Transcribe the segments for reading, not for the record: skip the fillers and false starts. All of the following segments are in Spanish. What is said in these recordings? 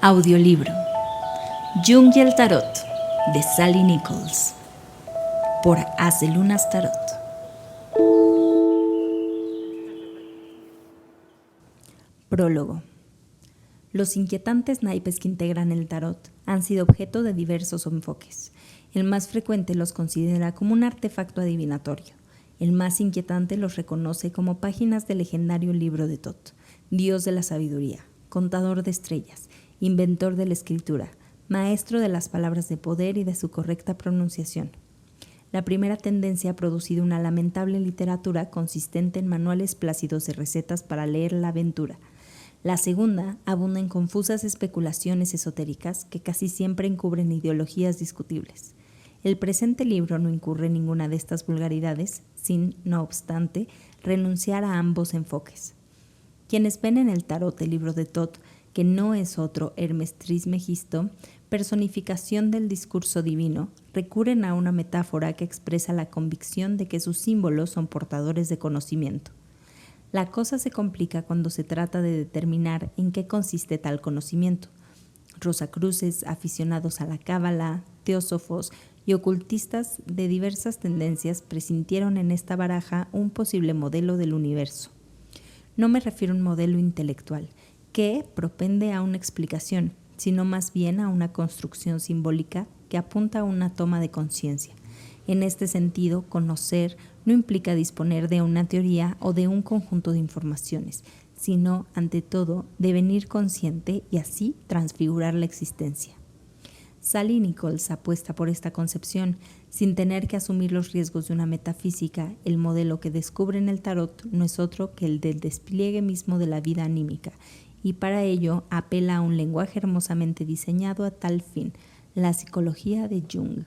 Audiolibro Jung y el Tarot de Sally Nichols por Haz de Lunas Tarot. Prólogo. Los inquietantes naipes que integran el tarot han sido objeto de diversos enfoques. El más frecuente los considera como un artefacto adivinatorio. El más inquietante los reconoce como páginas del legendario libro de Thoth, dios de la sabiduría, contador de estrellas, inventor de la escritura, maestro de las palabras de poder y de su correcta pronunciación. La primera tendencia ha producido una lamentable literatura consistente en manuales plácidos de recetas para leer la aventura. La segunda abunda en confusas especulaciones esotéricas que casi siempre encubren ideologías discutibles. El presente libro no incurre en ninguna de estas vulgaridades, sin, no obstante, renunciar a ambos enfoques. Quienes ven en el tarot el libro de Thoth, que no es otro Hermes Trismegisto, personificación del discurso divino, recurren a una metáfora que expresa la convicción de que sus símbolos son portadores de conocimiento. La cosa se complica cuando se trata de determinar en qué consiste tal conocimiento. Rosacruces, aficionados a la cábala, teósofos y ocultistas de diversas tendencias presintieron en esta baraja un posible modelo del universo. No me refiero a un modelo intelectual, que propende a una explicación, sino más bien a una construcción simbólica que apunta a una toma de conciencia. En este sentido, conocer no implica disponer de una teoría o de un conjunto de informaciones, sino, ante todo, devenir consciente y así transfigurar la existencia. Sally Nichols apuesta por esta concepción, sin tener que asumir los riesgos de una metafísica. El modelo que descubre en el tarot no es otro que el del despliegue mismo de la vida anímica, y para ello apela a un lenguaje hermosamente diseñado a tal fin, la psicología de Jung.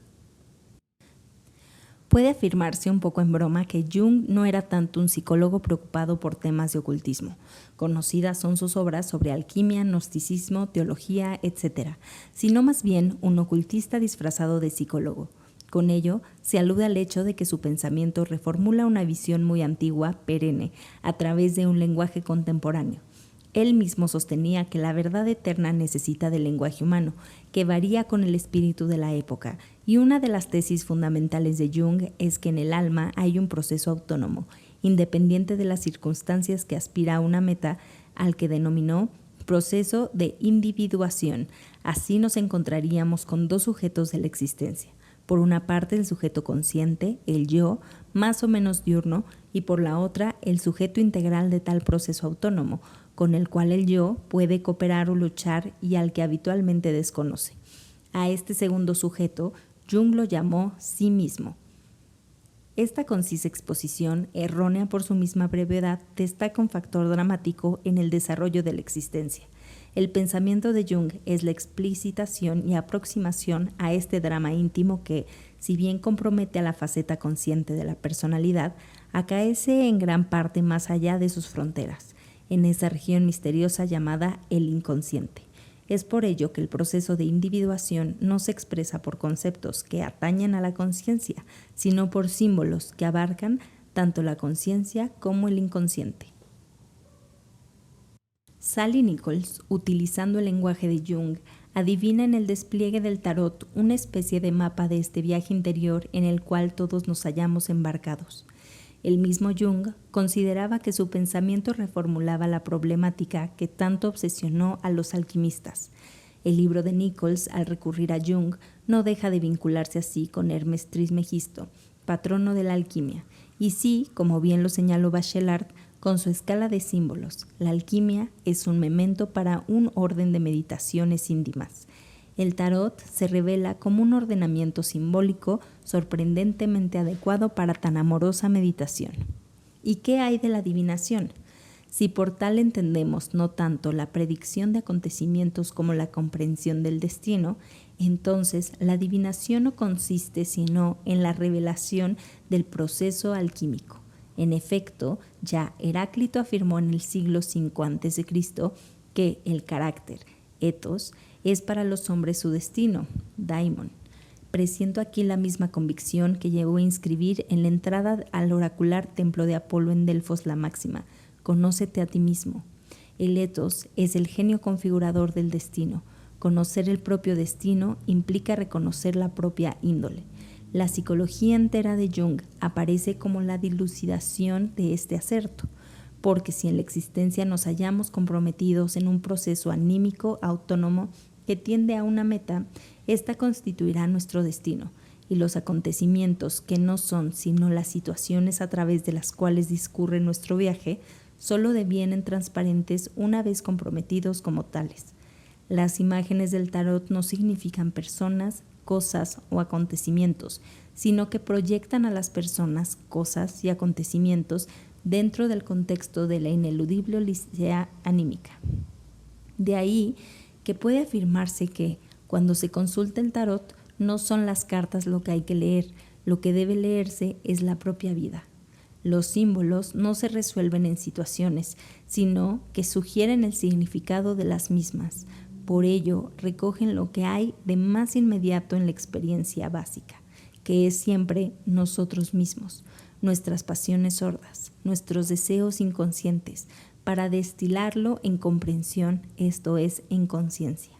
Puede afirmarse un poco en broma que Jung no era tanto un psicólogo preocupado por temas de ocultismo. Conocidas son sus obras sobre alquimia, gnosticismo, teología, etc., sino más bien un ocultista disfrazado de psicólogo. Con ello, se alude al hecho de que su pensamiento reformula una visión muy antigua, perenne, a través de un lenguaje contemporáneo. Él mismo sostenía que la verdad eterna necesita del lenguaje humano, que varía con el espíritu de la época, y una de las tesis fundamentales de Jung es que en el alma hay un proceso autónomo, independiente de las circunstancias que aspira a una meta, al que denominó proceso de individuación. Así nos encontraríamos con dos sujetos de la existencia. Por una parte el sujeto consciente, el yo, más o menos diurno, y por la otra el sujeto integral de tal proceso autónomo, con el cual el yo puede cooperar o luchar y al que habitualmente desconoce. A este segundo sujeto, Jung lo llamó sí mismo. Esta concisa exposición, errónea por su misma brevedad, destaca un factor dramático en el desarrollo de la existencia. El pensamiento de Jung es la explicitación y aproximación a este drama íntimo que, si bien compromete a la faceta consciente de la personalidad, acaece en gran parte más allá de sus fronteras, en esa región misteriosa llamada el inconsciente. Es por ello que el proceso de individuación no se expresa por conceptos que atañen a la conciencia, sino por símbolos que abarcan tanto la conciencia como el inconsciente. Sally Nichols, utilizando el lenguaje de Jung, adivina en el despliegue del tarot una especie de mapa de este viaje interior en el cual todos nos hallamos embarcados. El mismo Jung consideraba que su pensamiento reformulaba la problemática que tanto obsesionó a los alquimistas. El libro de Nichols, al recurrir a Jung, no deja de vincularse así con Hermes Trismegisto, patrono de la alquimia, y sí, como bien lo señaló Bachelard, con su escala de símbolos. La alquimia es un memento para un orden de meditaciones íntimas. El tarot se revela como un ordenamiento simbólico sorprendentemente adecuado para tan amorosa meditación. ¿Y qué hay de la adivinación? Si por tal entendemos no tanto la predicción de acontecimientos como la comprensión del destino, entonces la adivinación no consiste sino en la revelación del proceso alquímico. En efecto, ya Heráclito afirmó en el siglo V a.C. que el carácter, ethos, es para los hombres su destino, daimon. Presiento aquí la misma convicción que llevó a inscribir en la entrada al oracular templo de Apolo en Delfos la máxima: conócete a ti mismo. El ethos es el genio configurador del destino, Conocer el propio destino implica reconocer la propia índole. La psicología entera de Jung aparece como la dilucidación de este acerto, porque si en la existencia nos hallamos comprometidos en un proceso anímico autónomo que tiende a una meta, esta constituirá nuestro destino, y los acontecimientos que no son sino las situaciones a través de las cuales discurre nuestro viaje, solo devienen transparentes una vez comprometidos como tales. Las imágenes del tarot no significan personas, cosas o acontecimientos, sino que proyectan a las personas, cosas y acontecimientos dentro del contexto de la ineludible odisea anímica. De ahí que puede afirmarse que, cuando se consulta el tarot, no son las cartas lo que hay que leer, lo que debe leerse es la propia vida. Los símbolos no se resuelven en situaciones, sino que sugieren el significado de las mismas. Por ello, recogen lo que hay de más inmediato en la experiencia básica, que es siempre nosotros mismos, nuestras pasiones sordas, nuestros deseos inconscientes, para destilarlo en comprensión, esto es, en conciencia.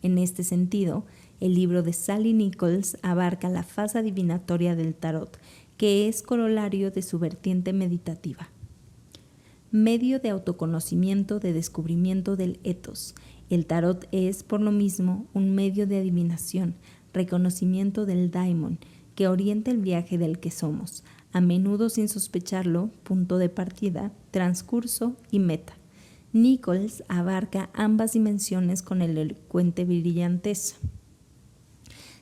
En este sentido, el libro de Sally Nichols abarca la fase adivinatoria del tarot, que es corolario de su vertiente meditativa. Medio de autoconocimiento, de descubrimiento del ethos. El tarot es, por lo mismo, un medio de adivinación, reconocimiento del daimon, que orienta el viaje del que somos, a menudo sin sospecharlo, punto de partida, transcurso y meta. Nichols abarca ambas dimensiones con elocuente brillantez.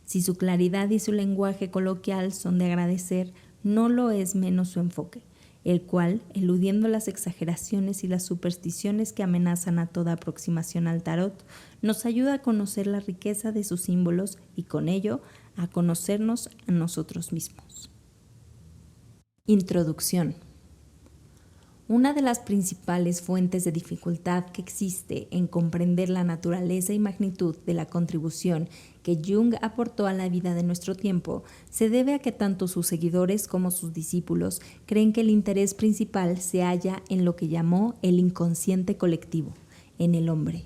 Si su claridad y su lenguaje coloquial son de agradecer, no lo es menos su enfoque, el cual, eludiendo las exageraciones y las supersticiones que amenazan a toda aproximación al tarot, nos ayuda a conocer la riqueza de sus símbolos y con ello a conocernos a nosotros mismos. Introducción. Una de las principales fuentes de dificultad que existe en comprender la naturaleza y magnitud de la contribución que Jung aportó a la vida de nuestro tiempo se debe a que tanto sus seguidores como sus discípulos creen que el interés principal se halla en lo que llamó el inconsciente colectivo, en el hombre.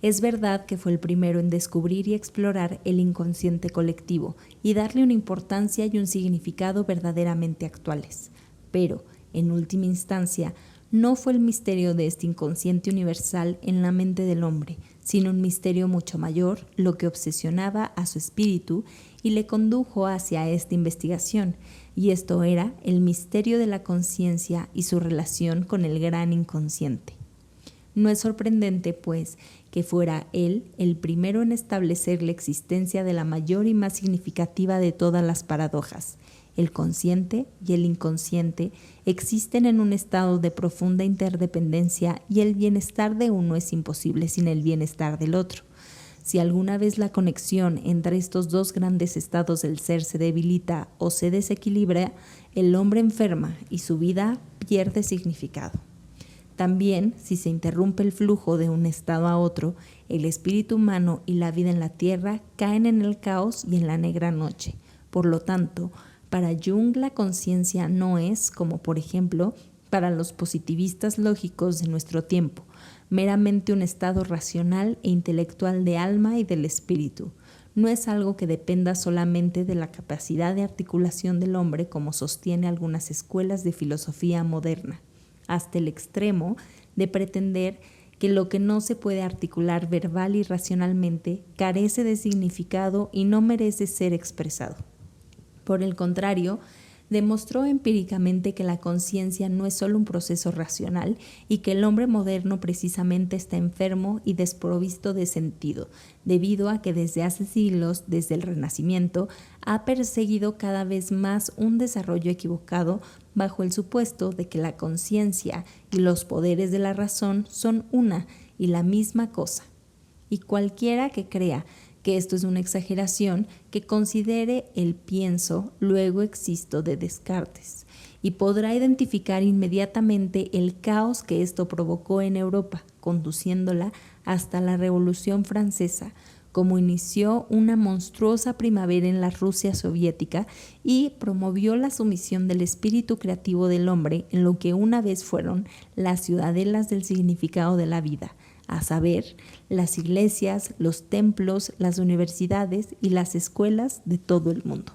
Es verdad que fue el primero en descubrir y explorar el inconsciente colectivo y darle una importancia y un significado verdaderamente actuales, pero en última instancia, no fue el misterio de este inconsciente universal en la mente del hombre, sino un misterio mucho mayor, lo que obsesionaba a su espíritu y le condujo hacia esta investigación, y esto era el misterio de la conciencia y su relación con el gran inconsciente. No es sorprendente, pues, que fuera él el primero en establecer la existencia de la mayor y más significativa de todas las paradojas. El consciente y el inconsciente existen en un estado de profunda interdependencia y el bienestar de uno es imposible sin el bienestar del otro. Si alguna vez la conexión entre estos dos grandes estados del ser se debilita o se desequilibra, el hombre enferma y su vida pierde significado. También, si se interrumpe el flujo de un estado a otro, el espíritu humano y la vida en la tierra caen en el caos y en la negra noche. Por lo tanto, para Jung la conciencia no es, como por ejemplo, para los positivistas lógicos de nuestro tiempo, meramente un estado racional e intelectual de alma y del espíritu. No es algo que dependa solamente de la capacidad de articulación del hombre, como sostiene algunas escuelas de filosofía moderna, hasta el extremo de pretender que lo que no se puede articular verbal y racionalmente carece de significado y no merece ser expresado. Por el contrario, demostró empíricamente que la conciencia no es solo un proceso racional y que el hombre moderno precisamente está enfermo y desprovisto de sentido, debido a que desde hace siglos, desde el Renacimiento, ha perseguido cada vez más un desarrollo equivocado bajo el supuesto de que la conciencia y los poderes de la razón son una y la misma cosa. Y cualquiera que crea que esto es una exageración, que considere el pienso, luego existo de Descartes, y podrá identificar inmediatamente el caos que esto provocó en Europa, conduciéndola hasta la Revolución Francesa, como inició una monstruosa primavera en la Rusia soviética y promovió la sumisión del espíritu creativo del hombre en lo que una vez fueron las ciudadelas del significado de la vida, a saber, las iglesias, los templos, las universidades y las escuelas de todo el mundo.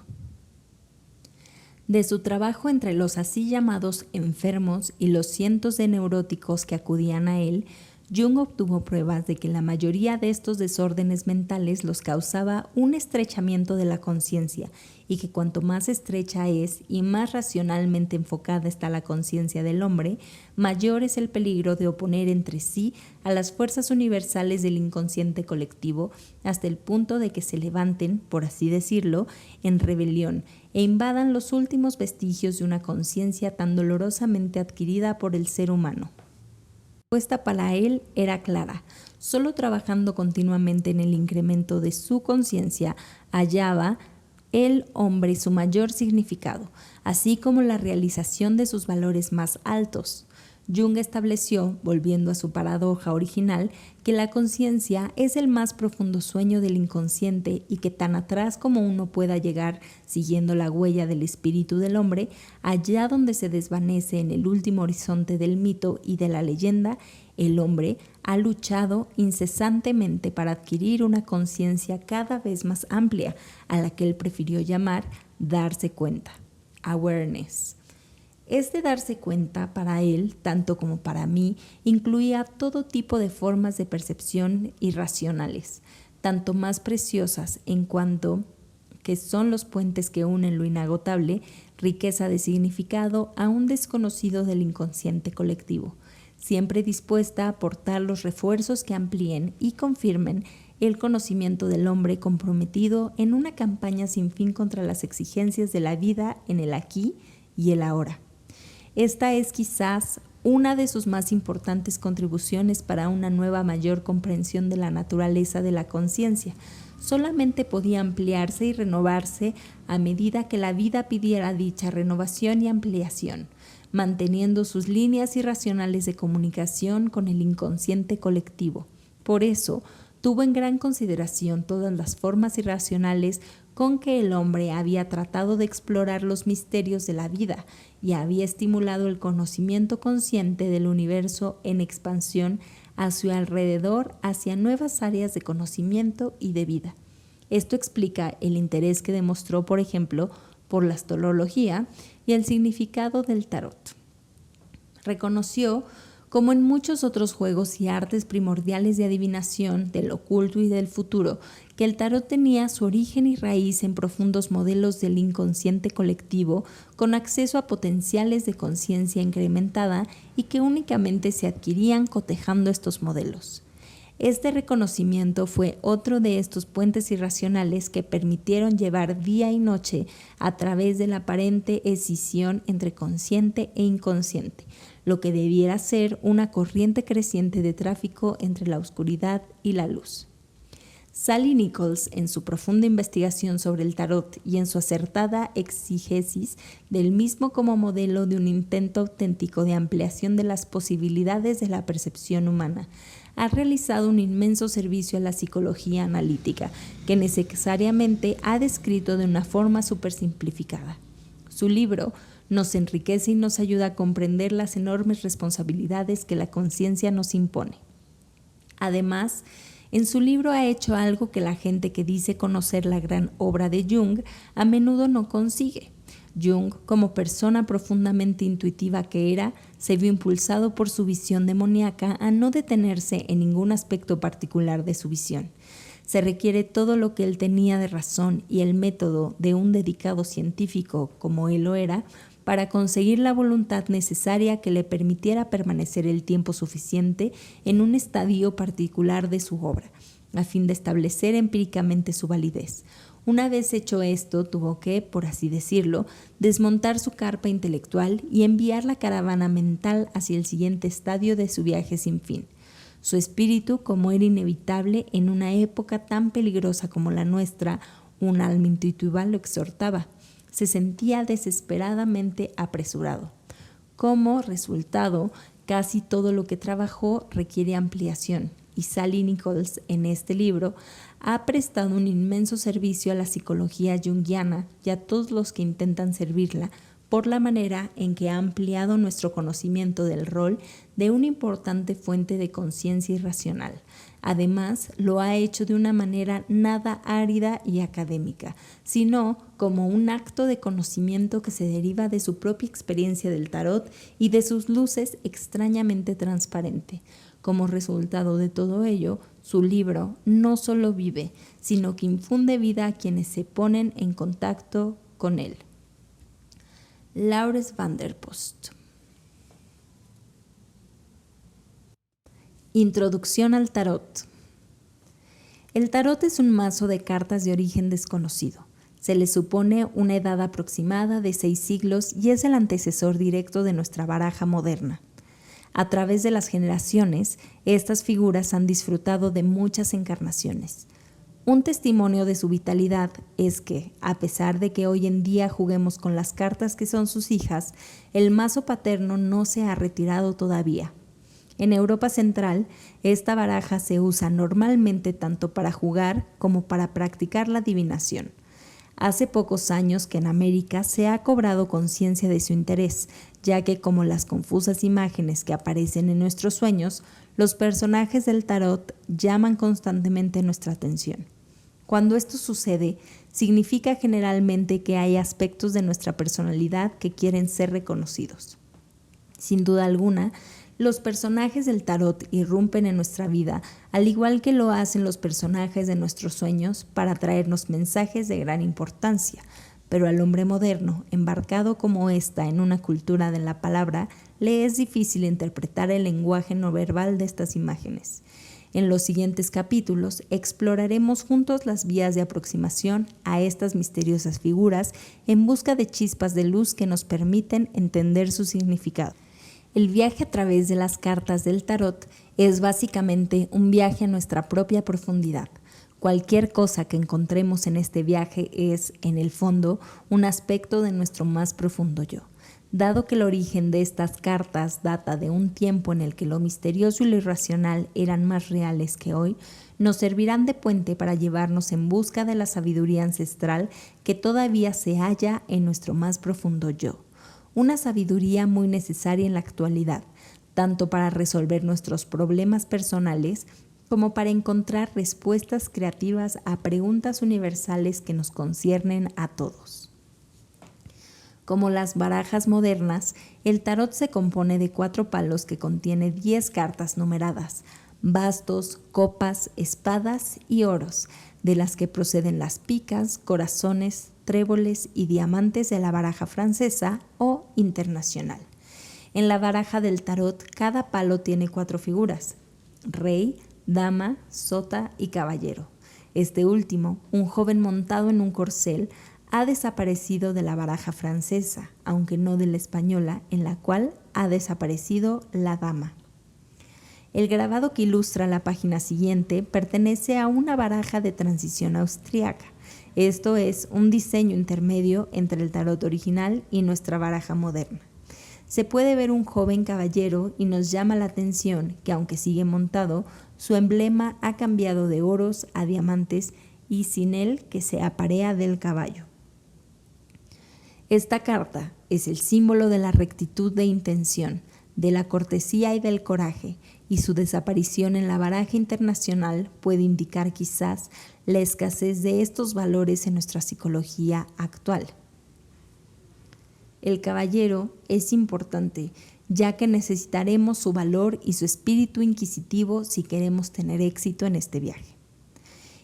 De su trabajo entre los así llamados enfermos y los cientos de neuróticos que acudían a él, Jung obtuvo pruebas de que la mayoría de estos desórdenes mentales los causaba un estrechamiento de la conciencia y que cuanto más estrecha es y más racionalmente enfocada está la conciencia del hombre, mayor es el peligro de oponer entre sí a las fuerzas universales del inconsciente colectivo hasta el punto de que se levanten, por así decirlo, en rebelión e invadan los últimos vestigios de una conciencia tan dolorosamente adquirida por el ser humano. La respuesta para él era clara. Solo trabajando continuamente en el incremento de su conciencia hallaba el hombre su mayor significado, así como la realización de sus valores más altos. Jung estableció, volviendo a su paradoja original, que la conciencia es el más profundo sueño del inconsciente y que tan atrás como uno pueda llegar siguiendo la huella del espíritu del hombre, allá donde se desvanece en el último horizonte del mito y de la leyenda, el hombre ha luchado incesantemente para adquirir una conciencia cada vez más amplia, a la que él prefirió llamar darse cuenta, awareness. Este darse cuenta para él, tanto como para mí, incluía todo tipo de formas de percepción irracionales, tanto más preciosas en cuanto que son los puentes que unen lo inagotable, riqueza de significado, a un desconocido del inconsciente colectivo, siempre dispuesta a aportar los refuerzos que amplíen y confirmen el conocimiento del hombre comprometido en una campaña sin fin contra las exigencias de la vida en el aquí y el ahora. Esta es quizás una de sus más importantes contribuciones para una nueva mayor comprensión de la naturaleza de la conciencia. Solamente podía ampliarse y renovarse a medida que la vida pidiera dicha renovación y ampliación, manteniendo sus líneas irracionales de comunicación con el inconsciente colectivo. Por eso, tuvo en gran consideración todas las formas irracionales con que el hombre había tratado de explorar los misterios de la vida y había estimulado el conocimiento consciente del universo en expansión a su alrededor hacia nuevas áreas de conocimiento y de vida. Esto explica el interés que demostró, por ejemplo, por la astrología y el significado del tarot. Reconoció, como en muchos otros juegos y artes primordiales de adivinación del oculto y del futuro, que el tarot tenía su origen y raíz en profundos modelos del inconsciente colectivo con acceso a potenciales de conciencia incrementada y que únicamente se adquirían cotejando estos modelos. Este reconocimiento fue otro de estos puentes irracionales que permitieron llevar día y noche a través de la aparente escisión entre consciente e inconsciente, lo que debiera ser una corriente creciente de tráfico entre la oscuridad y la luz. Sally Nichols, en su profunda investigación sobre el tarot y en su acertada exígesis del mismo como modelo de un intento auténtico de ampliación de las posibilidades de la percepción humana, ha realizado un inmenso servicio a la psicología analítica, que necesariamente ha descrito de una forma supersimplificada. Su libro nos enriquece y nos ayuda a comprender las enormes responsabilidades que la conciencia nos impone. Además, en su libro ha hecho algo que la gente que dice conocer la gran obra de Jung a menudo no consigue. Jung, como persona profundamente intuitiva que era, se vio impulsado por su visión demoníaca a no detenerse en ningún aspecto particular de su visión. Se requiere todo lo que él tenía de razón y el método de un dedicado científico como él lo era para conseguir la voluntad necesaria que le permitiera permanecer el tiempo suficiente en un estadio particular de su obra, a fin de establecer empíricamente su validez. Una vez hecho esto, tuvo que, por así decirlo, desmontar su carpa intelectual y enviar la caravana mental hacia el siguiente estadio de su viaje sin fin. Su espíritu, como era inevitable en una época tan peligrosa como la nuestra, un alma intuitiva lo exhortaba. Se sentía desesperadamente apresurado. Como resultado, casi todo lo que trabajó requiere ampliación, y Sally Nichols en este libro, ha prestado un inmenso servicio a la psicología junguiana y a todos los que intentan servirla por la manera en que ha ampliado nuestro conocimiento del rol de una importante fuente de conciencia irracional. Además, lo ha hecho de una manera nada árida y académica, sino como un acto de conocimiento que se deriva de su propia experiencia del tarot y de sus luces extrañamente transparente. Como resultado de todo ello, su libro no solo vive, sino que infunde vida a quienes se ponen en contacto con él. Laurens van der Post. Introducción al tarot. El tarot es un mazo de cartas de origen desconocido. Se le supone una edad aproximada de 6 siglos y es el antecesor directo de nuestra baraja moderna. A través de las generaciones, estas figuras han disfrutado de muchas encarnaciones. Un testimonio de su vitalidad es que, a pesar de que hoy en día juguemos con las cartas que son sus hijas, el mazo paterno no se ha retirado todavía. En Europa Central, esta baraja se usa normalmente tanto para jugar como para practicar la adivinación. Hace pocos años que en América se ha cobrado conciencia de su interés, ya que como las confusas imágenes que aparecen en nuestros sueños, los personajes del tarot llaman constantemente nuestra atención. Cuando esto sucede, significa generalmente que hay aspectos de nuestra personalidad que quieren ser reconocidos. Sin duda alguna, los personajes del tarot irrumpen en nuestra vida, al igual que lo hacen los personajes de nuestros sueños, para traernos mensajes de gran importancia. Pero al hombre moderno, embarcado como ésta en una cultura de la palabra, le es difícil interpretar el lenguaje no verbal de estas imágenes. En los siguientes capítulos exploraremos juntos las vías de aproximación a estas misteriosas figuras en busca de chispas de luz que nos permiten entender su significado. El viaje a través de las cartas del tarot es básicamente un viaje a nuestra propia profundidad. Cualquier cosa que encontremos en este viaje es, en el fondo, un aspecto de nuestro más profundo yo. Dado que el origen de estas cartas data de un tiempo en el que lo misterioso y lo irracional eran más reales que hoy, nos servirán de puente para llevarnos en busca de la sabiduría ancestral que todavía se halla en nuestro más profundo yo. Una sabiduría muy necesaria en la actualidad, tanto para resolver nuestros problemas personales como para encontrar respuestas creativas a preguntas universales que nos conciernen a todos. Como las barajas modernas, el tarot se compone de 4 palos que contiene 10 cartas numeradas, bastos, copas, espadas y oros, de las que proceden las picas, corazones, tréboles y diamantes de la baraja francesa o internacional. En la baraja del tarot, cada palo tiene 4 figuras: rey, dama, sota y caballero. Este último, un joven montado en un corcel, ha desaparecido de la baraja francesa, aunque no de la española, en la cual ha desaparecido la dama. El grabado que ilustra la página siguiente pertenece a una baraja de transición austriaca. Esto es un diseño intermedio entre el tarot original y nuestra baraja moderna. Se puede ver un joven caballero y nos llama la atención que, aunque sigue montado, su emblema ha cambiado de oros a diamantes y sin él que se aparea del caballo. Esta carta es el símbolo de la rectitud de intención, de la cortesía y del coraje, y su desaparición en la baraja internacional puede indicar quizás la escasez de estos valores en nuestra psicología actual. El caballero es importante, ya que necesitaremos su valor y su espíritu inquisitivo si queremos tener éxito en este viaje.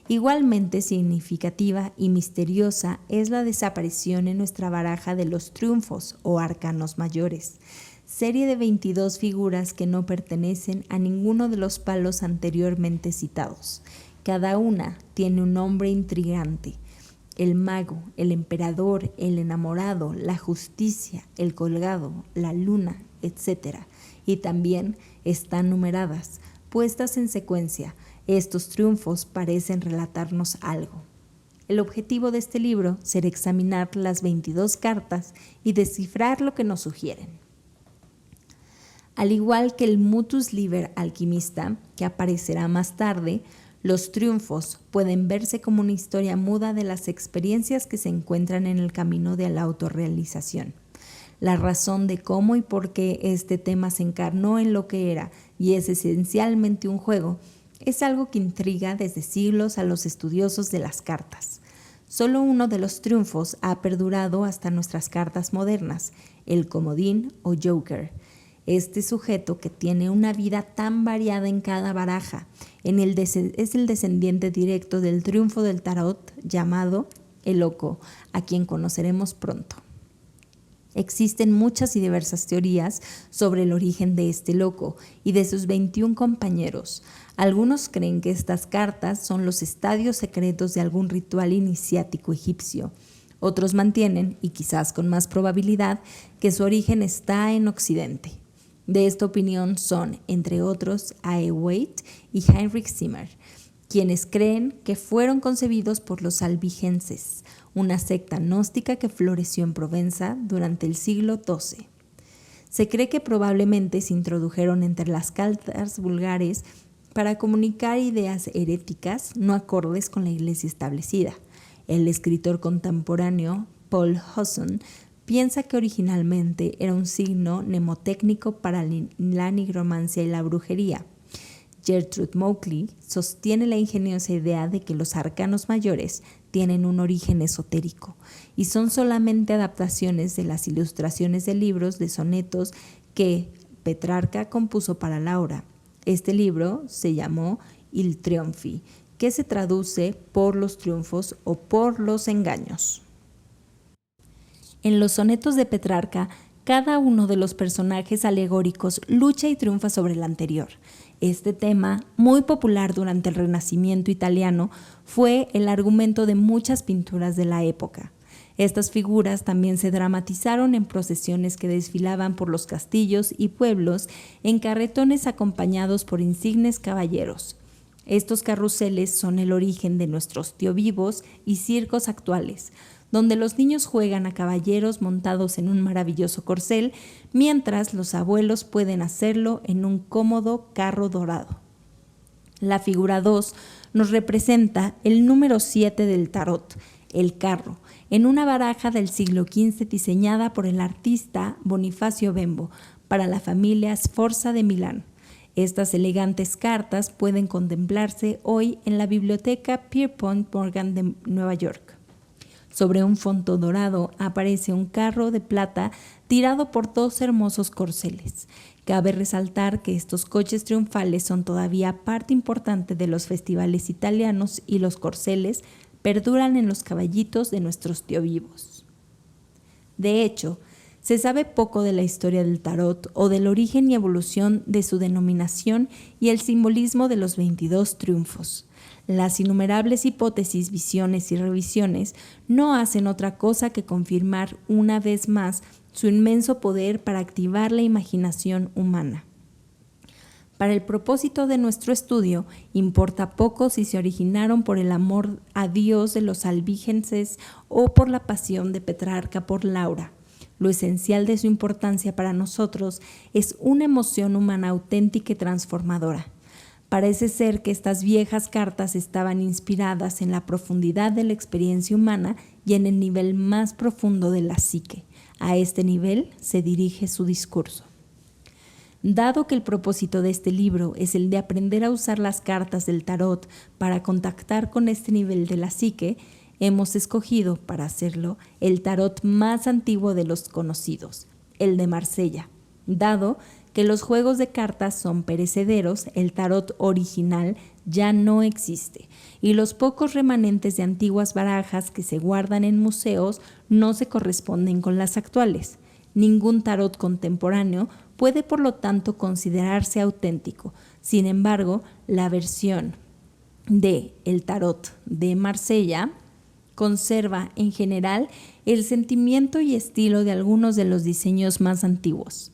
Igualmente significativa y misteriosa es la desaparición en nuestra baraja de los triunfos o arcanos mayores, serie de 22 figuras que no pertenecen a ninguno de los palos anteriormente citados. Cada una tiene un nombre intrigante: el mago, el emperador, el enamorado, la justicia, el colgado, la luna, etc. Y también están numeradas, puestas en secuencia. Estos triunfos parecen relatarnos algo. El objetivo de este libro será examinar las 22 cartas y descifrar lo que nos sugieren. Al igual que el Mutus Liber alquimista, que aparecerá más tarde, los triunfos pueden verse como una historia muda de las experiencias que se encuentran en el camino de la autorrealización. La razón de cómo y por qué este tema se encarnó en lo que era y es esencialmente un juego es algo que intriga desde siglos a los estudiosos de las cartas. Solo uno de los triunfos ha perdurado hasta nuestras cartas modernas, el comodín o joker. Este sujeto, que tiene una vida tan variada en cada baraja, es el descendiente directo del triunfo del tarot llamado el loco, a quien conoceremos pronto. Existen muchas y diversas teorías sobre el origen de este loco y de sus 21 compañeros. Algunos creen que estas cartas son los estadios secretos de algún ritual iniciático egipcio. Otros mantienen, y quizás con más probabilidad, que su origen está en Occidente. De esta opinión son, entre otros, A.E. Waite y Heinrich Zimmer, quienes creen que fueron concebidos por los albigenses, una secta gnóstica que floreció en Provenza durante el siglo XII. Se cree que probablemente se introdujeron entre las cartas vulgares para comunicar ideas heréticas no acordes con la iglesia establecida. El escritor contemporáneo Paul Husson piensa que originalmente era un signo mnemotécnico para la nigromancia y la brujería. Gertrude Mauchly sostiene la ingeniosa idea de que los arcanos mayores tienen un origen esotérico y son solamente adaptaciones de las ilustraciones de libros de sonetos que Petrarca compuso para Laura. Este libro se llamó Il Trionfi, que se traduce por los triunfos o por los engaños. En los sonetos de Petrarca, cada uno de los personajes alegóricos lucha y triunfa sobre el anterior. Este tema, muy popular durante el Renacimiento italiano, fue el argumento de muchas pinturas de la época. Estas figuras también se dramatizaron en procesiones que desfilaban por los castillos y pueblos en carretones acompañados por insignes caballeros. Estos carruseles son el origen de nuestros tío-vivos y circos actuales, donde los niños juegan a caballeros montados en un maravilloso corcel, mientras los abuelos pueden hacerlo en un cómodo carro dorado. La figura 2 nos representa el número 7 del tarot, el carro, en una baraja del siglo XV diseñada por el artista Bonifacio Bembo para la familia Sforza de Milán. Estas elegantes cartas pueden contemplarse hoy en la biblioteca Pierpont Morgan de Nueva York. Sobre un fondo dorado aparece un carro de plata tirado por dos hermosos corceles. Cabe resaltar que estos coches triunfales son todavía parte importante de los festivales italianos y los corceles perduran en los caballitos de nuestros tío-vivos. De hecho, se sabe poco de la historia del tarot o del origen y evolución de su denominación y el simbolismo de los 22 triunfos. Las innumerables hipótesis, visiones y revisiones no hacen otra cosa que confirmar una vez más su inmenso poder para activar la imaginación humana. Para el propósito de nuestro estudio, importa poco si se originaron por el amor a Dios de los albigenses o por la pasión de Petrarca por Laura. Lo esencial de su importancia para nosotros es una emoción humana auténtica y transformadora. Parece ser que estas viejas cartas estaban inspiradas en la profundidad de la experiencia humana y en el nivel más profundo de la psique. A este nivel se dirige su discurso. Dado que el propósito de este libro es el de aprender a usar las cartas del tarot para contactar con este nivel de la psique, hemos escogido para hacerlo el tarot más antiguo de los conocidos, el de Marsella. Dado que los juegos de cartas son perecederos, el tarot original ya no existe y los pocos remanentes de antiguas barajas que se guardan en museos no se corresponden con las actuales. Ningún tarot contemporáneo puede, por lo tanto, considerarse auténtico. Sin embargo, la versión de el tarot de Marsella conserva en general el sentimiento y estilo de algunos de los diseños más antiguos.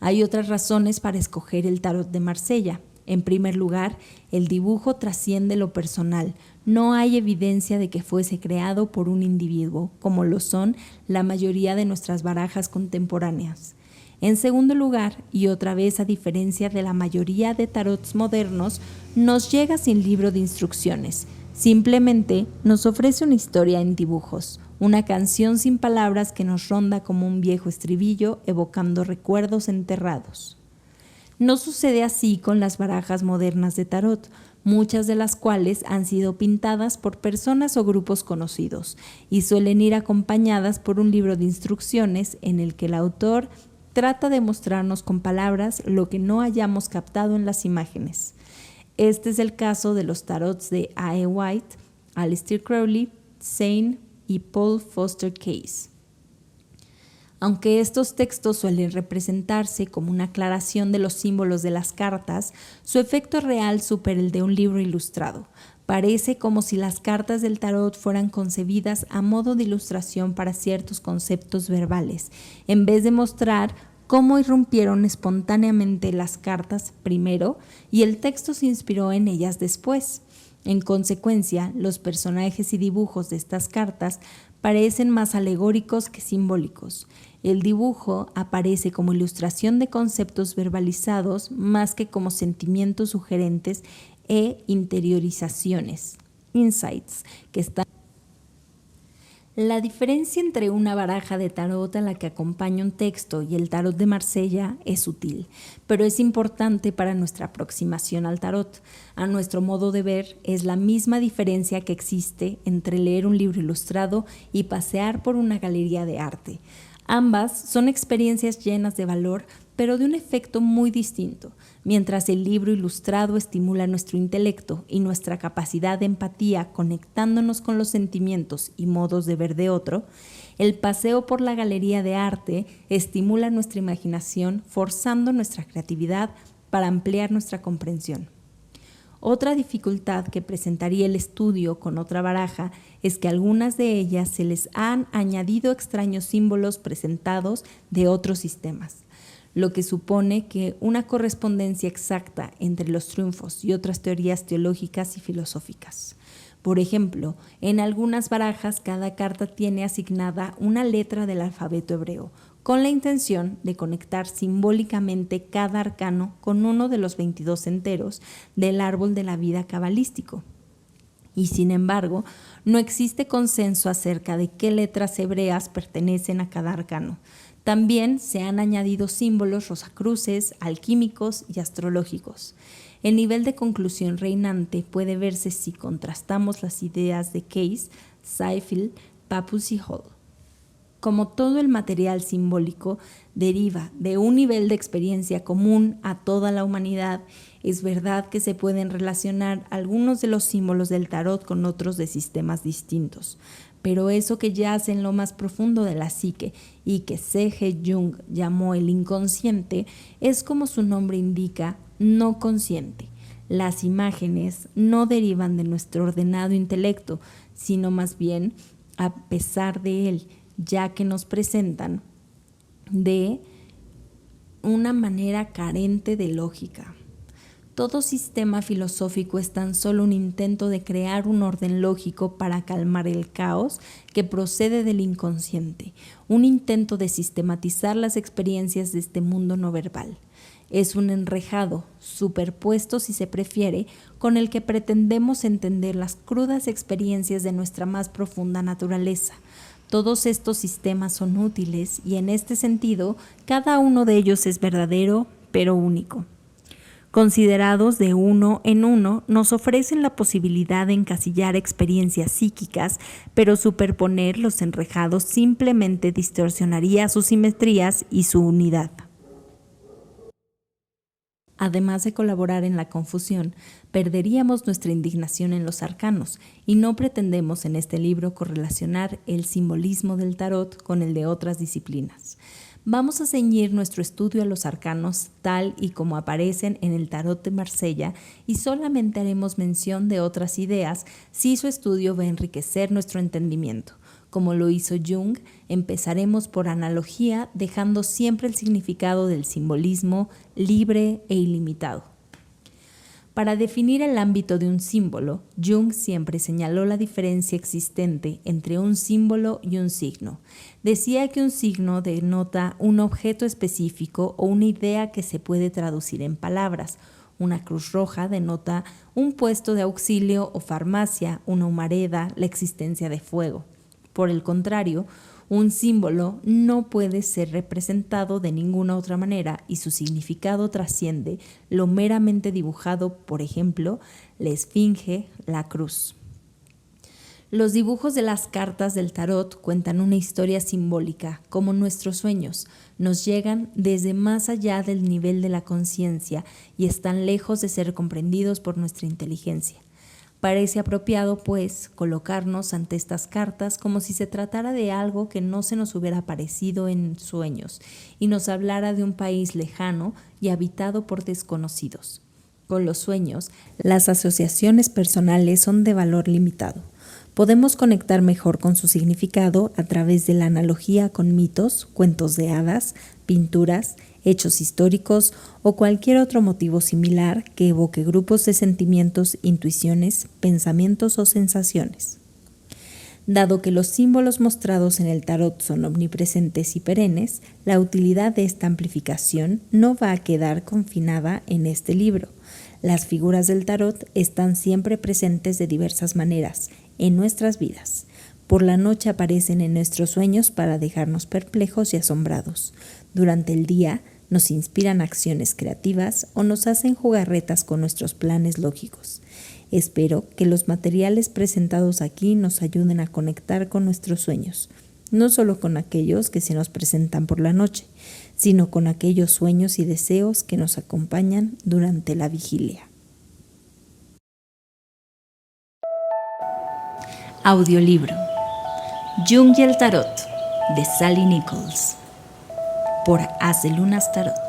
Hay otras razones para escoger el tarot de Marsella. En primer lugar, el dibujo trasciende lo personal. No hay evidencia de que fuese creado por un individuo, como lo son la mayoría de nuestras barajas contemporáneas. En segundo lugar, y otra vez a diferencia de la mayoría de tarots modernos, nos llega sin libro de instrucciones. Simplemente nos ofrece una historia en dibujos, una canción sin palabras que nos ronda como un viejo estribillo evocando recuerdos enterrados. No sucede así con las barajas modernas de tarot, muchas de las cuales han sido pintadas por personas o grupos conocidos y suelen ir acompañadas por un libro de instrucciones en el que el autor trata de mostrarnos con palabras lo que no hayamos captado en las imágenes. Este es el caso de los tarots de A.E. White, Aleister Crowley, Zane y Paul Foster Case. Aunque estos textos suelen representarse como una aclaración de los símbolos de las cartas, su efecto real supera el de un libro ilustrado. Parece como si las cartas del tarot fueran concebidas a modo de ilustración para ciertos conceptos verbales, en vez de mostrar cómo irrumpieron espontáneamente las cartas primero y el texto se inspiró en ellas después. En consecuencia, los personajes y dibujos de estas cartas parecen más alegóricos que simbólicos. El dibujo aparece como ilustración de conceptos verbalizados más que como sentimientos sugerentes e interiorizaciones, insights, que están. La diferencia entre una baraja de tarot a la que acompaña un texto y el tarot de Marsella es sutil, pero es importante para nuestra aproximación al tarot. A nuestro modo de ver, es la misma diferencia que existe entre leer un libro ilustrado y pasear por una galería de arte. Ambas son experiencias llenas de valor, pero de un efecto muy distinto. Mientras el libro ilustrado estimula nuestro intelecto y nuestra capacidad de empatía conectándonos con los sentimientos y modos de ver de otro, el paseo por la galería de arte estimula nuestra imaginación, forzando nuestra creatividad para ampliar nuestra comprensión. Otra dificultad que presentaría el estudio con otra baraja es que a algunas de ellas se les han añadido extraños símbolos presentados de otros sistemas, lo que supone que una correspondencia exacta entre los triunfos y otras teorías teológicas y filosóficas. Por ejemplo, en algunas barajas cada carta tiene asignada una letra del alfabeto hebreo, con la intención de conectar simbólicamente cada arcano con uno de los 22 enteros del árbol de la vida cabalístico. Y sin embargo, no existe consenso acerca de qué letras hebreas pertenecen a cada arcano. También se han añadido símbolos rosacruces, alquímicos y astrológicos. El nivel de conclusión reinante puede verse si contrastamos las ideas de Case, Mayfield, Papus y Hall. Como todo el material simbólico deriva de un nivel de experiencia común a toda la humanidad, es verdad que se pueden relacionar algunos de los símbolos del tarot con otros de sistemas distintos, pero eso que yace en lo más profundo de la psique y que C.G. Jung llamó el inconsciente es, como su nombre indica, no consciente. Las imágenes no derivan de nuestro ordenado intelecto, sino más bien a pesar de él, ya que nos presentan de una manera carente de lógica. Todo sistema filosófico es tan solo un intento de crear un orden lógico para calmar el caos que procede del inconsciente, un intento de sistematizar las experiencias de este mundo no verbal. Es un enrejado, superpuesto si se prefiere, con el que pretendemos entender las crudas experiencias de nuestra más profunda naturaleza. Todos estos sistemas son útiles y en este sentido, cada uno de ellos es verdadero, pero único. Considerados de uno en uno, nos ofrecen la posibilidad de encasillar experiencias psíquicas, pero superponer los enrejados simplemente distorsionaría sus simetrías y su unidad. Además de colaborar en la confusión, perderíamos nuestra indignación en los arcanos y no pretendemos en este libro correlacionar el simbolismo del tarot con el de otras disciplinas. Vamos a ceñir nuestro estudio a los arcanos tal y como aparecen en el tarot de Marsella y solamente haremos mención de otras ideas si su estudio va a enriquecer nuestro entendimiento. Como lo hizo Jung, empezaremos por analogía, dejando siempre el significado del simbolismo libre e ilimitado. Para definir el ámbito de un símbolo, Jung siempre señaló la diferencia existente entre un símbolo y un signo. Decía que un signo denota un objeto específico o una idea que se puede traducir en palabras. Una cruz roja denota un puesto de auxilio o farmacia, una humareda, la existencia de fuego. Por el contrario, un símbolo no puede ser representado de ninguna otra manera y su significado trasciende lo meramente dibujado, por ejemplo, la esfinge, la cruz. Los dibujos de las cartas del tarot cuentan una historia simbólica, como nuestros sueños. Nos llegan desde más allá del nivel de la conciencia y están lejos de ser comprendidos por nuestra inteligencia. Parece apropiado, pues, colocarnos ante estas cartas como si se tratara de algo que no se nos hubiera aparecido en sueños y nos hablara de un país lejano y habitado por desconocidos. Con los sueños, las asociaciones personales son de valor limitado. Podemos conectar mejor con su significado a través de la analogía con mitos, cuentos de hadas, pinturas, hechos históricos o cualquier otro motivo similar que evoque grupos de sentimientos, intuiciones, pensamientos o sensaciones. Dado que los símbolos mostrados en el tarot son omnipresentes y perennes, la utilidad de esta amplificación no va a quedar confinada en este libro. Las figuras del tarot están siempre presentes de diversas maneras en nuestras vidas. Por la noche aparecen en nuestros sueños para dejarnos perplejos y asombrados. Durante el día nos inspiran acciones creativas o nos hacen jugarretas con nuestros planes lógicos. Espero que los materiales presentados aquí nos ayuden a conectar con nuestros sueños, no solo con aquellos que se nos presentan por la noche, sino con aquellos sueños y deseos que nos acompañan durante la vigilia. Audiolibro Jung y el Tarot, de Sally Nichols, por Haz de Lunas Tarot.